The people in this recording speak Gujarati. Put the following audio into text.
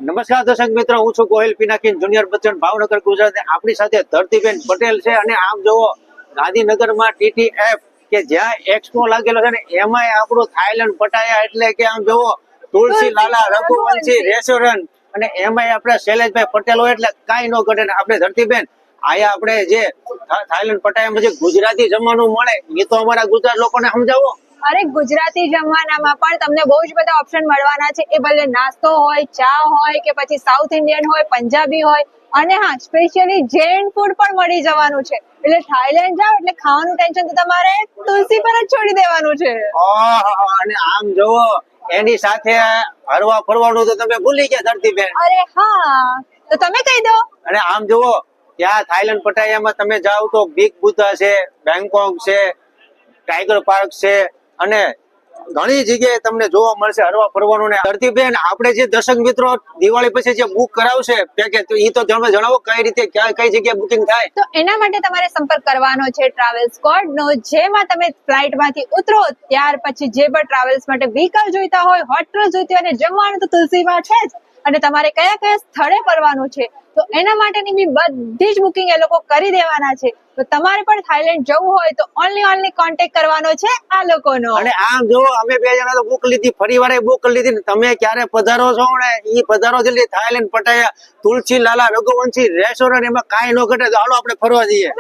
નમસ્કાર દર્શક મિત્રો, હું છું ગોહિલ પિનાકીન જુનિયર બચ્ચન, ભાવનગર, ગુજરાત. આપણી સાથે ધરતીબેન પટેલ છે અને આમ જોવો ગાંધીનગરમાં TTF કે જ્યાં એક્સપો લાગેલો છે ને એમાંય આપણું થાઈલેન્ડ પટાયા એટલે કે આમ જોવો તુલસી લાલા રઘુવંશી રેસ્ટોરન્ટ અને એમાંય આપણે શૈલેષભાઈ પટેલ હોય એટલે કાંઈ ન ઘટે ને આપણે ધરતીબેન આયા આપણે જે થાઈલેન્ડ પટાયામાં જે ગુજરાતી જમવાનું મળે એ તો અમારા ગુજરાત લોકોને સમજાવો. અરે ગુજરાતી જમવાનામાં પણ તમને બહુ જ બધા ઓપ્શન મળવાના છે. એ ભલે નાસ્તો હોય, ચા હોય કે પછી સાઉથ ઇન્ડિયન હોય, પંજાબી હોય અને હા સ્પેશિયલી જૈન ફૂડ પણ મળી જવાનું છે. એટલે થાઈલેન્ડ જાવ એટલે ખાવાનું ટેન્શન તો તમારે તુલસી પર જ છોડી દેવાનું છે. અને આમ જોવો એની સાથે હરવા ફરવાનું તો તમે ભૂલી ગયા ધરતીબેન. અરે હા તો તમે કહી દો. અને આમ જોવો ત્યાં થાઈલેન્ડ પટાયામાં તમે જાઓ તો બિગ બુદ્ધા છે, બેંકોક છે, ટાઈગર પાર્ક છે અને ઘણી જગ્યાએ તમને જોવા મળશે હરવા ફરવાનું. ને ધરતીબેન આપણે જે દર્શક મિત્રો દિવાળી પછી જે બુક કરાવશે પેકેજ તો એ તો તમે જણાવો કઈ રીતે ક્યાં કઈ જગ્યાએ બુકિંગ થાય. તો એના માટે તમારે સંપર્ક કરવાનો છે ટ્રાવેલ્સ કોડ નો, જેમાં તમે ફ્લાઇટ માંથી ઉતરો ત્યાર પછી જે પણ ટ્રાવેલ્સ માટે વ્હીકલ જોઈતા હોય, હોટલ જોઈતી હોય અને જમવાનું તો તુલસીમાં છે જ. અને તમારે કયા કયા સ્થળે ફરવાનું છે તો એના માટેની બી બધી જ બુકિંગ એ લોકો કરી દેવાના છે. તો તમારે પણ થાઈલેન્ડ જવું હોય તો ઓનલી કોન્ટેક્ટ કરવાનો છે આ લોકોનો. અને આમ જો અમે બે જણા તો બુક લીધી, ફરીવાર બુક લીધી ને તમે ક્યારે પધારો છો ને ઈ પધારો જલ્દી થાઈલેન્ડ પટાયા તુલસી લાલા રઘુવંશી રેસ્ટોરન્ટ, એમાં કાંઈ ન ઘટે તો હાલો આપણે ફરવા જઈએ.